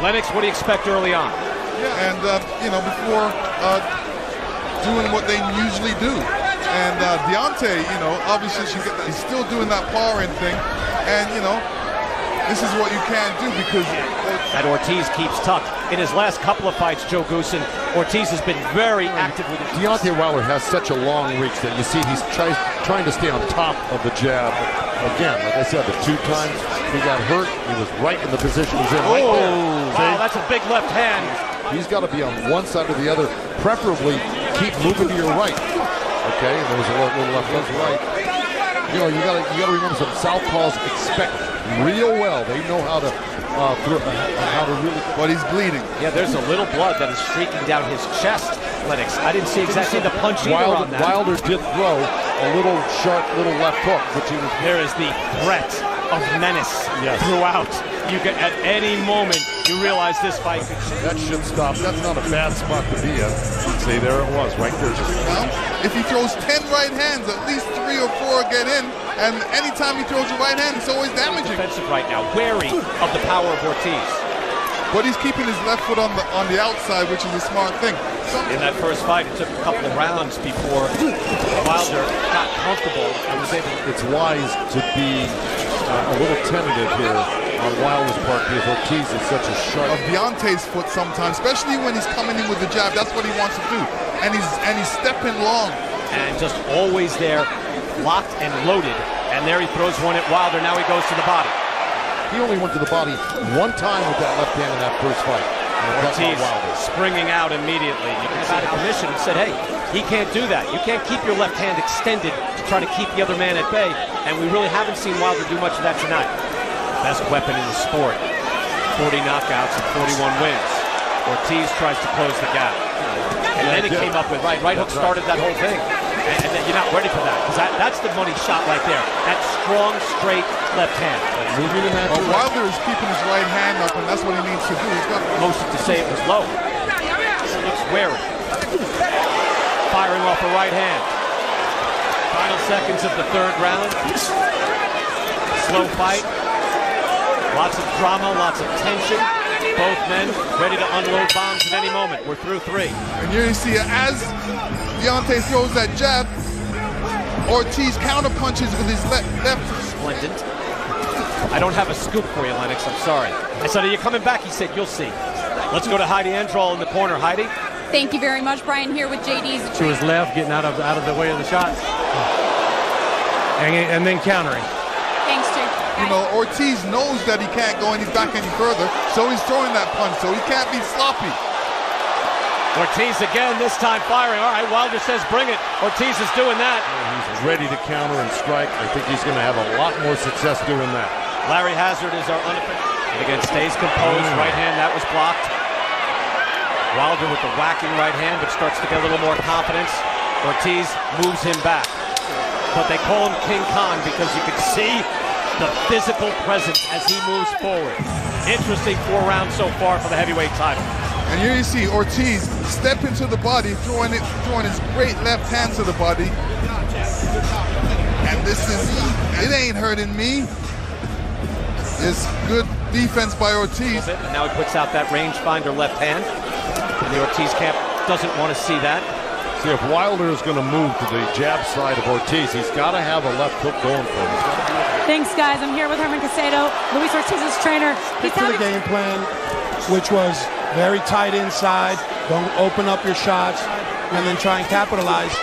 Lennox, what do you expect early on? Yeah, and you know, before doing what they usually do. And Deontay, you know, obviously he's still doing that powering thing, and you know, this is what you can't do because that Ortiz keeps tucked. In his last couple of fights, Joe Goosen, Ortiz has been very active with it. Deontay Wilder has such a long reach that you see he's trying to stay on top of the jab. Again, like I said, the 2 times he got hurt, he was right in the position he's in right there. Wow, that's a big left hand. He's got to be on one side or the other, preferably keep moving to your right. Okay, and there was a little left to right. You know, you gotta remember some southpaws expect real well. They know how to really. But he's bleeding. Yeah, there's a little blood that is streaking down his chest, Lennox. I didn't see exactly the punch either on that. Wilder did throw a little sharp little left hook, which he was. There is the threat of menace throughout. You can, at any moment, you realize this fight could change. That should stop. That's not a bad spot to be at. See, there it was, right there. Now, if he throws 10 right hands, at least 3 or 4 get in. And anytime he throws a right hand, it's always damaging. Defensive right now, wary of the power of Ortiz. But he's keeping his left foot on the outside, which is a smart thing. In that first fight, it took a couple of rounds before Wilder got comfortable and was able. It's wise to be a little tentative here on Wilder's part because Ortiz is such a sharp. Of Deontay's foot sometimes, especially when he's coming in with the jab. That's what he wants to do, and he's stepping long and just always there, locked and loaded. And there he throws one at Wilder. Now he goes to the body. He only went to the body 1 time with that left hand in that first fight. Ortiz springing out immediately. You can see permission and said, hey, he can't do that. You can't keep your left hand extended to try to keep the other man at bay. And we really haven't seen Wilder do much of that tonight. Best weapon in the sport. 40 knockouts and 41 wins. Ortiz tries to close the gap. And then it came up with right hook started that whole thing. And then you're not ready for that, because that's the money shot right there. That strong, straight left hand. Wilder is keeping his right hand up, and that's what he needs to do. He's got motion to say it was low. He looks wary. Firing off a right hand. Final seconds of the 3rd round. Slow fight. Lots of drama, lots of tension. Both men ready to unload bombs at any moment. We're through 3. And here you see as Deontay throws that jab, Ortiz counterpunches with his left. Splendid. I don't have a scoop for you, Lennox. I'm sorry. I said, are you coming back? He said, you'll see. Let's go to Heidi Androl in the corner. Heidi? Thank you very much, Brian. Here with JD's. To his left, getting out of the way of the shot. And then countering. Thanks, Jake. You know, Ortiz knows that he can't go back any further, so he's throwing that punch, so he can't be sloppy. Ortiz again, this time firing. All right, Wilder says bring it. Ortiz is doing that. He's ready to counter and strike. I think he's going to have a lot more success doing that. Larry Hazard is our unofficial. And again, stays composed. Right hand, that was blocked. Wilder with the whacking right hand, but starts to get a little more confidence. Ortiz moves him back. But they call him King Khan because you can see the physical presence as he moves forward. Interesting 4 rounds so far for the heavyweight title. And here you see Ortiz step into the body, throwing his great left hand to the body. And this is, it ain't hurting me. It's good defense by Ortiz. And now he puts out that rangefinder left hand. And the Ortiz camp doesn't want to see that. See, if Wilder is going to move to the jab side of Ortiz, he's got to have a left hook going for him. Thanks, guys. I'm here with Herman Casado, Luis Ortiz's trainer. Stick to the game plan, which was very tight inside. Don't open up your shots, and then try and capitalize,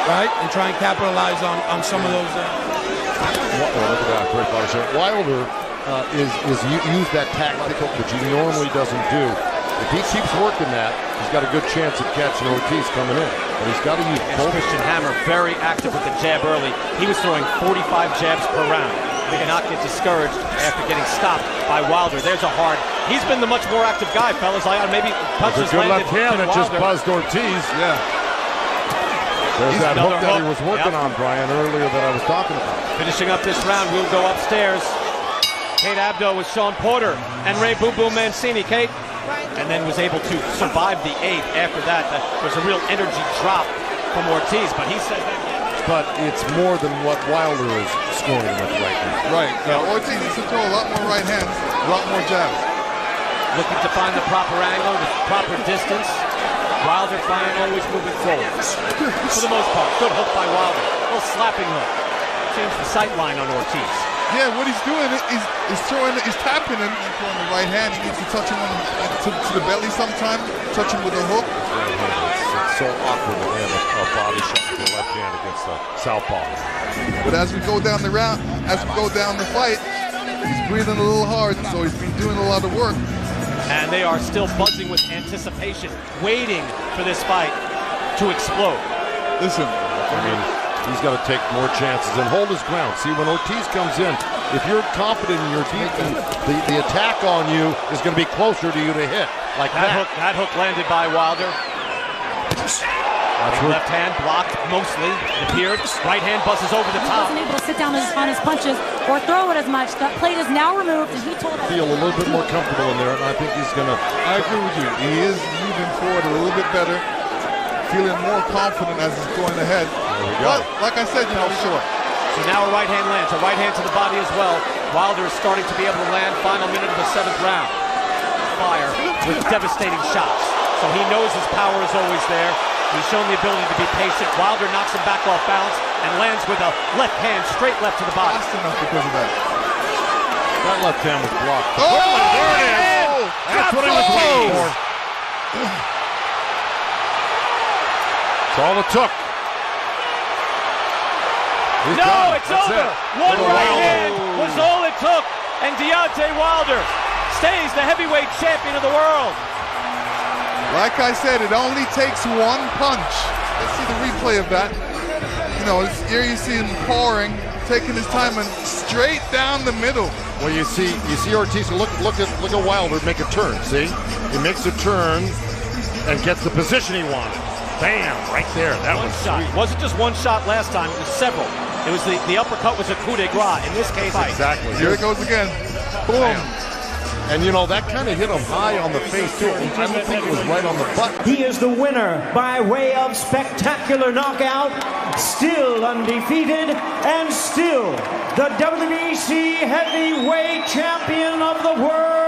right? And try and capitalize on some of those. Look at that, great body shot. Wilder is used that tactical, which he normally doesn't do. If he keeps working that, he's got a good chance of catching Ortiz coming in. But he's got to use both. Christian Hammer very active with the jab early. He was throwing 45 jabs per round. He did not get discouraged after getting stopped by Wilder. There's a hard. He's been the much more active guy, fellas. Maybe punches landed. There's a good left hand that just buzzed Ortiz. Yeah. There's that hook that he was working on, Brian, earlier that I was talking about. Finishing up this round, we'll go upstairs. Kate Abdo with Sean Porter and Ray Boo Boo Mancini. Kate? And then was able to survive the 8th. After that, there's a real energy drop from Ortiz, but he said that. But it's more than what Wilder is scoring with right now. Right. Ortiz needs to throw a lot more right hands, a lot more jabs. looking to find the proper angle, the proper distance. Wilder always moving forward. For the most part, good hook by Wilder. A little slapping hook. Changed the sight line on Ortiz. Yeah, what he's doing is tapping him and throwing the right hand. He needs to touch him to the belly sometime, touch him with a hook. It's so awkward to land a body shot with the left hand against the southpaw. But as we go down the round, as we go down the fight, he's breathing a little hard, so he's been doing a lot of work. And they are still buzzing with anticipation, waiting for this fight to explode. Listen, I mean, he's got to take more chances and hold his ground. See, when Ortiz comes in, if you're confident in your defense, the attack on you is going to be closer to you to hit. Like that. That hook landed by Wilder. Left hand blocked mostly, it appeared. Right hand buzzes over the He top. wasn't able to sit down on his punches or throw it as much. That plate is now removed, and he told us. Feel a little bit more comfortable in there, and I think he's going to. I agree with you. He is moving forward a little bit better, feeling more confident as he's going ahead. There we go. But, like I said, short. So now a right hand lands, a right hand to the body as well. Wilder is starting to be able to land final minute of the 7th round. Fire with devastating shots. So he knows his power is always there. He's shown the ability to be patient. Wilder knocks him back off balance and lands with a left hand straight left to the body. Fast enough because of that. That left hand was blocked. Oh, there it is. That's what he was waiting for. That's all it took. He's No, done. it's That's over. it. One Little right Wilder. hand was all it took. And Deontay Wilder stays the heavyweight champion of the world. Like I said, it only takes one punch. Let's see the replay of that. Here you see him pouring, taking his time and straight down the middle. Well, you see Ortiz. Look at Wilder make a turn. See, he makes a turn and gets the position he wanted. Bam! Right there. That One was shot. sweet. It wasn't just one shot last time. It was several. It was the uppercut was a coup de grace. In this case, Exactly. Here it goes again. Boom. Bam. And that kind of hit him high on the face too. I don't think it was right on the butt. He is the winner by way of spectacular knockout, still undefeated, and still the WBC heavyweight champion of the world.